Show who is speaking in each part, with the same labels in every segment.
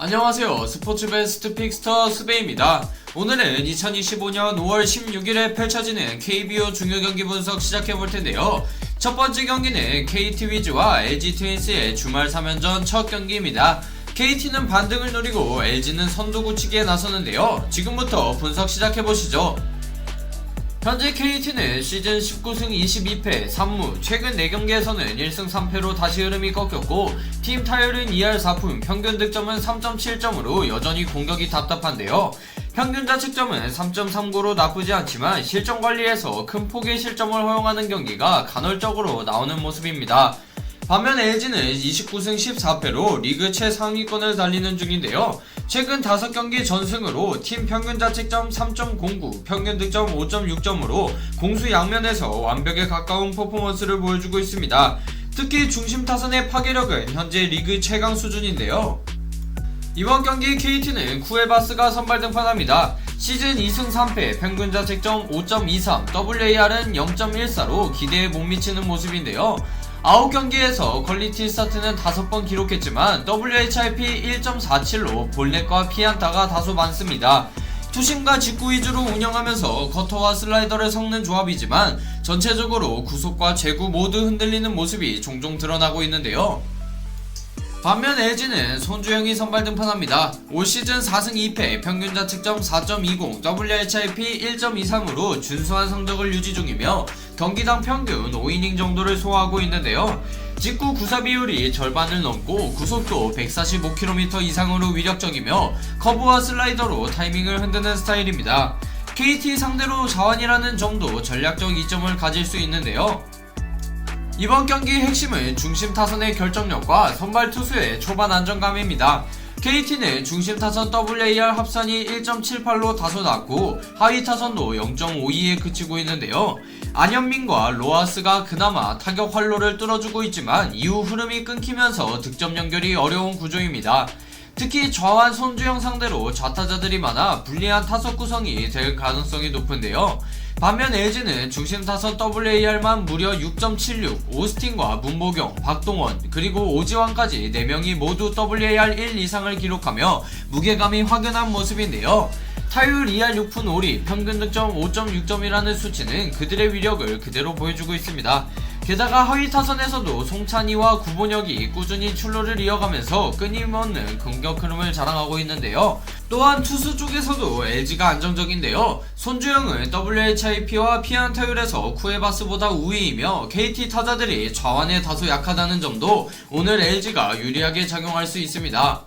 Speaker 1: 안녕하세요. 스포츠 베스트 픽스터 수베입니다. 오늘은 2025년 5월 16일에 펼쳐지는 KBO 중요 경기 분석 시작해볼 텐데요. 첫 번째 경기는 KT 위즈와 LG 트윈스의 주말 3연전 첫 경기입니다. KT는 반등을 노리고 LG는 선두 굳히기에 나서는데요. 지금부터 분석 시작해보시죠. 현재 KT는 시즌 19승 22패 3무, 최근 4경기에서는 1승 3패로 다시 흐름이 꺾였고 팀 타율은 2할 4푼, 평균 득점은 3.7점으로 여전히 공격이 답답한데요. 평균 자책점은 3.39로 나쁘지 않지만 실점 관리에서 큰 폭의 실점을 허용하는 경기가 간헐적으로 나오는 모습입니다. 반면 LG는 29승 14패로 리그 최상위권을 달리는 중인데요. 최근 5경기 전승으로 팀 평균 자책점 3.09, 평균 득점 5.6점으로 공수 양면에서 완벽에 가까운 퍼포먼스를 보여주고 있습니다. 특히 중심 타선의 파괴력은 현재 리그 최강 수준인데요. 이번 경기 KT는 쿠에바스가 선발 등판합니다. 시즌 2승 3패, 평균 자책점 5.23, WAR은 0.14로 기대에 못 미치는 모습인데요. 9경기에서 퀄리티 스타트는 5번 기록했지만 WHIP 1.47로 볼넷과 피안타가 다소 많습니다. 투심과 직구 위주로 운영하면서 커터와 슬라이더를 섞는 조합이지만 전체적으로 구속과 제구 모두 흔들리는 모습이 종종 드러나고 있는데요. 반면 LG는 손주영이 선발 등판합니다. 올 시즌 4승 2패, 평균 자책점 4.20, WHIP 1.23으로 준수한 성적을 유지 중이며 경기당 평균 5이닝 정도를 소화하고 있는데요. 직구 구사 비율이 절반을 넘고 구속도 145km 이상으로 위력적이며 커브와 슬라이더로 타이밍을 흔드는 스타일입니다. KT 상대로 자완이라는 점도 전략적 이점을 가질 수 있는데요. 이번 경기의 핵심은 중심 타선의 결정력과 선발 투수의 초반 안정감입니다. KT는 중심 타선 WAR 합산이 1.78로 다소 낮고 하위 타선도 0.52에 그치고 있는데요. 안현민과 로하스가 그나마 타격 활로를 뚫어주고 있지만 이후 흐름이 끊기면서 득점 연결이 어려운 구조입니다. 특히 좌완 손주영 상대로 좌타자들이 많아 불리한 타석 구성이 될 가능성이 높은데요. 반면 LG는 중심 타선 WAR만 무려 6.76, 오스틴과 문보경, 박동원, 그리고 오지환까지 4명이 모두 WAR 1 이상을 기록하며 무게감이 확연한 모습인데요. 타율 2할 6푼 5리, 평균 득점 5.6점이라는 수치는 그들의 위력을 그대로 보여주고 있습니다. 게다가 하위 타선에서도 송찬희와 구본혁이 꾸준히 출루를 이어가면서 끊임없는 공격 흐름을 자랑하고 있는데요. 또한 투수 쪽에서도 LG가 안정적인데요. 손주영은 WHIP와 피안타율에서 쿠에바스보다 우위이며 KT 타자들이 좌완에 다소 약하다는 점도 오늘 LG가 유리하게 작용할 수 있습니다.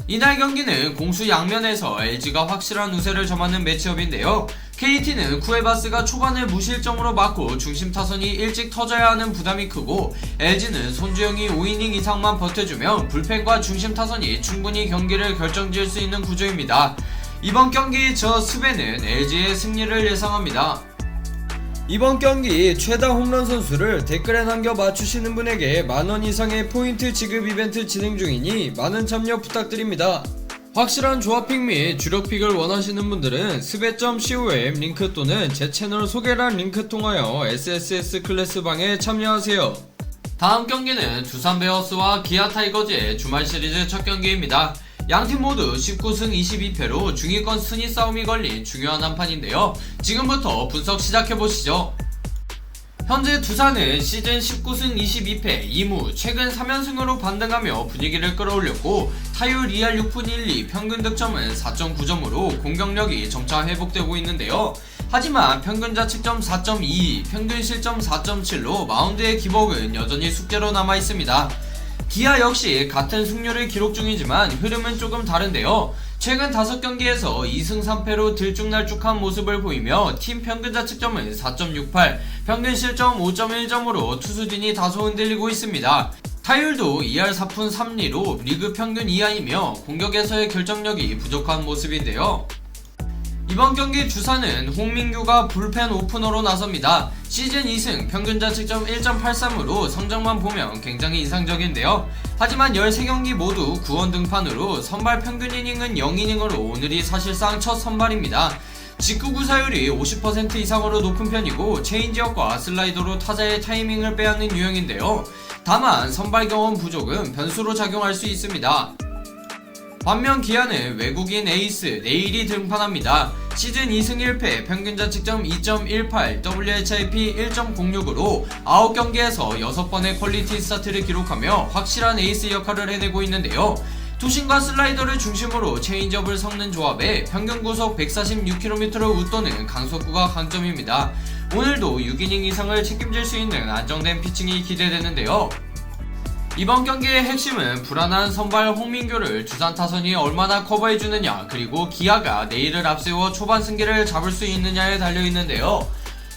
Speaker 1: 이날 경기는 공수 양면에서 LG가 확실한 우세를 점하는 매치업인데요. KT는 쿠에바스가 초반을 무실점으로 막고 중심 타선이 일찍 터져야 하는 부담이 크고 LG는 손주영이 5이닝 이상만 버텨주면 불펜과 중심 타선이 충분히 경기를 결정지을 수 있는 구조입니다. 이번 경기 저 수배는 LG의 승리를 예상합니다. 이번 경기 최다 홈런 선수를 댓글에 남겨 맞추시는 분에게 만원 이상의 포인트 지급 이벤트 진행 중이니 많은 참여 부탁드립니다. 확실한 조합픽 및 주력픽을 원하시는 분들은 스베.com 링크 또는 제 채널 소개란 링크 통하여 SSS 클래스 방에 참여하세요. 다음 경기는 두산 베어스와 기아 타이거즈의 주말 시리즈 첫 경기입니다. 양팀 모두 19승 22패로 중위권 순위 싸움이 걸린 중요한 한판인데요. 지금부터 분석 시작해보시죠. 현재 두산은 시즌 19승 22패 2무, 최근 3연승으로 반등하며 분위기를 끌어올렸고 타율 2할 6푼 1리, 평균 득점은 4.9점으로 공격력이 점차 회복되고 있는데요. 하지만 평균 자책점 4.22, 평균 실점 4.7로 마운드의 기복은 여전히 숙제로 남아있습니다. 기아 역시 같은 승률을 기록 중이지만 흐름은 조금 다른데요. 최근 5경기에서 2승 3패로 들쭉날쭉한 모습을 보이며 팀 평균 자책점은 4.68, 평균 실점 5.1점으로 투수진이 다소 흔들리고 있습니다. 타율도 2할 4푼 3리로 리그 평균 이하이며 공격에서의 결정력이 부족한 모습인데요. 이번 경기 두산은 홍민규가 불펜 오프너로 나섭니다. 시즌 2승, 평균 자책점 1.83으로 성적만 보면 굉장히 인상적인데요. 하지만 13경기 모두 구원 등판으로 선발 평균 이닝은 0이닝으로 오늘이 사실상 첫 선발입니다. 직구 구사율이 50% 이상으로 높은 편이고 체인지업과 슬라이더로 타자의 타이밍을 빼앗는 유형인데요. 다만 선발 경험 부족은 변수로 작용할 수 있습니다. 반면 기아는 외국인 에이스 네일이 등판합니다. 시즌 2승 1패, 평균 자책점 2.18, WHIP 1.06으로 9경기에서 6번의 퀄리티 스타트를 기록하며 확실한 에이스 역할을 해내고 있는데요. 투심과 슬라이더를 중심으로 체인지업을 섞는 조합에 평균 구속 146km를 웃도는 강속구가 강점입니다. 오늘도 6이닝 이상을 책임질 수 있는 안정된 피칭이 기대되는데요. 이번 경기의 핵심은 불안한 선발 홍민규를 두산 타선이 얼마나 커버해주느냐, 그리고 기아가 내일을 앞세워 초반 승기를 잡을 수 있느냐에 달려있는데요.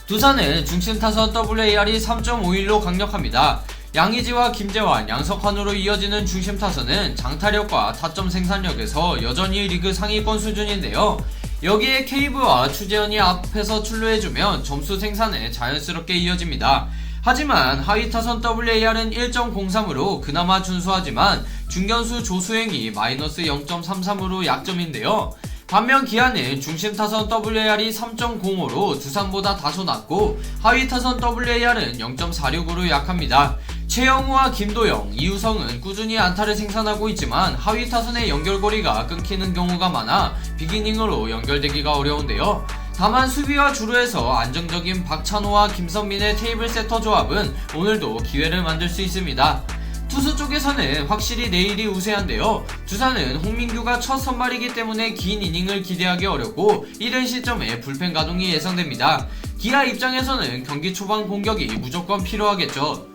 Speaker 1: 두산은 중심 타선 WAR이 3.51로 강력합니다. 양의지와 김재환, 양석환으로 이어지는 중심 타선은 장타력과 타점 생산력에서 여전히 리그 상위권 수준인데요. 여기에 케이브와 추재현이 앞에서 출루해주면 점수 생산에 자연스럽게 이어집니다. 하지만 하위 타선 WAR은 1.03으로 그나마 준수하지만 중견수 조수행이 마이너스 0.33으로 약점인데요. 반면 기아는 중심 타선 WAR이 3.05로 두산보다 다소 낮고 하위 타선 WAR은 0.46으로 약합니다. 최영우와 김도영, 이우성은 꾸준히 안타를 생산하고 있지만 하위 타선의 연결고리가 끊기는 경우가 많아 빅이닝으로 연결되기가 어려운데요. 다만 수비와 주루에서 안정적인 박찬호와 김선민의 테이블 세터 조합은 오늘도 기회를 만들 수 있습니다. 투수 쪽에서는 확실히 내일이 우세한데요. 두산은 홍민규가 첫 선발이기 때문에 긴 이닝을 기대하기 어렵고 이른 시점에 불펜 가동이 예상됩니다. 기아 입장에서는 경기 초반 공격이 무조건 필요하겠죠.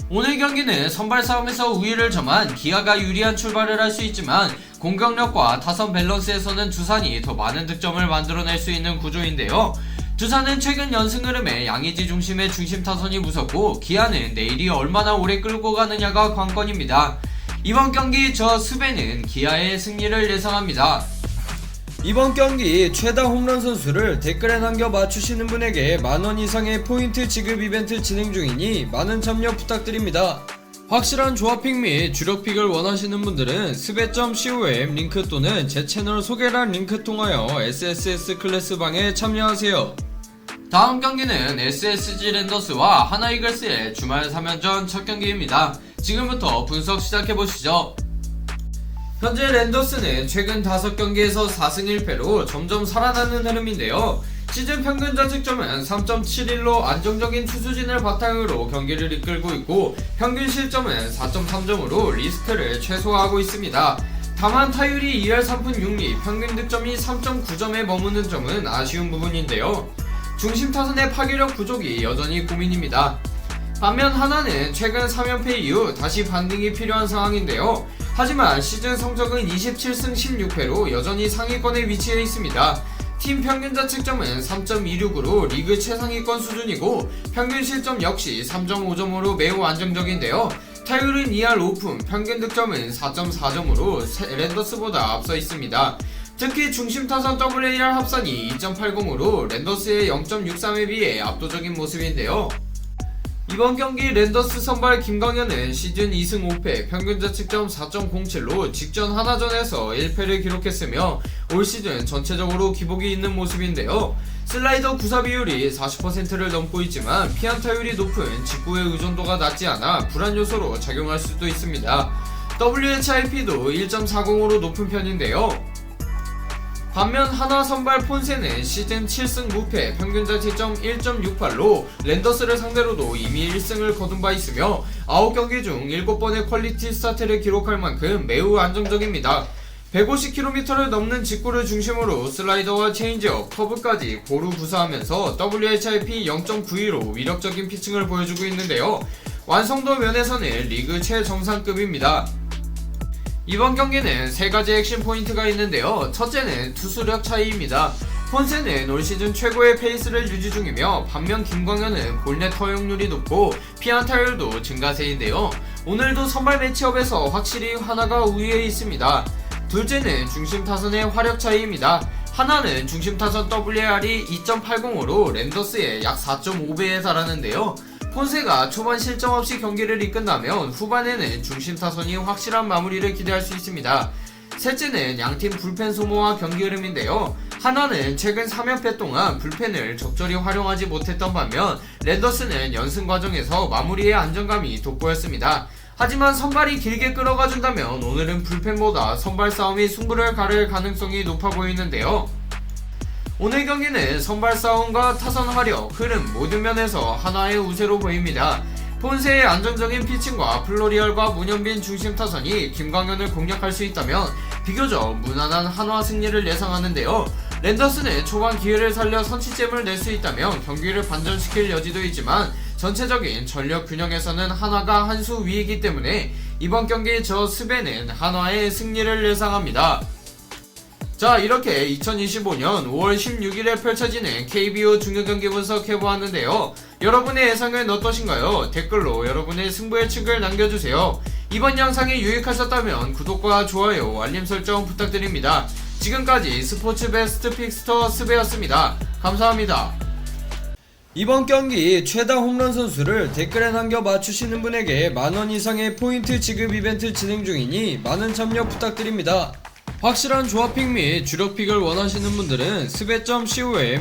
Speaker 1: 오늘 경기는 선발 싸움에서 우위를 점한 기아가 유리한 출발을 할 수 있지만 공격력과 타선 밸런스에서는 두산이 더 많은 득점을 만들어낼 수 있는 구조인데요. 두산은 최근 연승 흐름에 양의지 중심의 중심 타선이 무섭고 기아는 내일이 얼마나 오래 끌고 가느냐가 관건입니다. 이번 경기 저 수배는 기아의 승리를 예상합니다.
Speaker 2: 이번 경기 최다 홈런 선수를 댓글에 남겨 맞추시는 분에게 만원 이상의 포인트 지급 이벤트 진행 중이니 많은 참여 부탁드립니다. 확실한 조합픽 및 주력픽을 원하시는 분들은 스베.com 링크 또는 제 채널 소개란 링크 통하여 SSS 클래스방에 참여하세요.
Speaker 1: 다음 경기는 SSG 랜더스와 하나이글스의 주말 3연전 첫 경기입니다. 지금부터 분석 시작해보시죠. 현재 랜더스는 최근 5경기에서 4승 1패로 점점 살아나는 흐름인데요. 시즌 평균 자책점은 3.71로 안정적인 투수진을 바탕으로 경기를 이끌고 있고 평균 실점은 4.3점으로 리스크를 최소화하고 있습니다. 다만 타율이 2할 3푼 6리, 평균 득점이 3.9점에 머무는 점은 아쉬운 부분인데요. 중심 타선의 파괴력 부족이 여전히 고민입니다. 반면 하나는 최근 3연패 이후 다시 반등이 필요한 상황인데요. 하지만 시즌 성적은 27승 16패로 여전히 상위권에 위치해 있습니다. 팀 평균 자책점은 3.26으로 리그 최상위권 수준이고 평균 실점 역시 3.5점으로 매우 안정적인데요. 타율은 2할 5푼, 평균 득점은 4.4점으로 랜더스보다 앞서 있습니다. 특히 중심 타선 WAR 합산이 2.80으로 랜더스의 0.63에 비해 압도적인 모습인데요. 이번 경기 랜더스 선발 김광현은 시즌 2승 5패, 평균 자책점 4.07로 직전 하나전에서 1패를 기록했으며 올 시즌 전체적으로 기복이 있는 모습인데요. 슬라이더 구사 비율이 40%를 넘고 있지만 피안타율이 높은 직구의 의존도가 낮지 않아 불안 요소로 작용할 수도 있습니다. WHIP도 1.40으로 높은 편인데요. 반면 하나 선발 폰세는 시즌 7승 무패, 평균 자책점 1.68로 랜더스를 상대로도 이미 1승을 거둔 바 있으며 9경기 중 7번의 퀄리티 스타트를 기록할 만큼 매우 안정적입니다. 150km를 넘는 직구를 중심으로 슬라이더와 체인지업, 커브까지 고루 구사하면서 WHIP 0.92로 위력적인 피칭을 보여주고 있는데요. 완성도 면에서는 리그 최정상급입니다. 이번 경기는 3가지 핵심 포인트가 있는데요. 첫째는 투수력 차이입니다. 폰세는 올 시즌 최고의 페이스를 유지 중이며 반면 김광현은 볼넷 허용률이 높고 피안타율도 증가세인데요. 오늘도 선발 매치업에서 확실히 하나가 우위에 있습니다. 둘째는 중심 타선의 화력 차이입니다. 하나는 중심 타선 WAR이 2.80으로 랜더스의 약 4.5배에 달하는데요. 폰세가 초반 실점 없이 경기를 이끈다면 후반에는 중심 타선이 확실한 마무리를 기대할 수 있습니다. 셋째는 양팀 불펜 소모와 경기 흐름인데요. 하나는 최근 3연패 동안 불펜을 적절히 활용하지 못했던 반면 랜더스는 연승 과정에서 마무리의 안정감이 돋보였습니다. 하지만 선발이 길게 끌어가준다면 오늘은 불펜보다 선발 싸움이 승부를 가를 가능성이 높아 보이는데요. 오늘 경기는 선발 싸움과 타선 화력, 흐름 모든 면에서 한화의 우세로 보입니다. 폰세의 안정적인 피칭과 플로리얼과 문현빈 중심 타선이 김광현을 공략할 수 있다면 비교적 무난한 한화 승리를 예상하는데요. 랜더스는 초반 기회를 살려 선취점을 낼 수 있다면 경기를 반전시킬 여지도 있지만 전체적인 전력 균형에서는 한화가 한 수 위이기 때문에 이번 경기 저 스베는 한화의 승리를 예상합니다. 자, 이렇게 2025년 5월 16일에 펼쳐지는 KBO 중요경기 분석해보았는데요. 여러분의 예상은 어떠신가요? 댓글로 여러분의 승부 예측을 남겨주세요. 이번 영상이 유익하셨다면 구독과 좋아요, 알림 설정 부탁드립니다. 지금까지 스포츠 베스트 픽스터 스베였습니다. 감사합니다.
Speaker 2: 이번 경기 최다 홈런 선수를 댓글에 남겨 맞추시는 분에게 만원 이상의 포인트 지급 이벤트 진행 중이니 많은 참여 부탁드립니다. 확실한 조합픽 및 주력픽을 원하시는 분들은 스베.com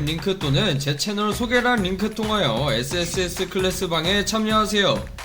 Speaker 2: 링크 또는 제 채널 소개란 링크 통하여 SSS 클래스방에 참여하세요.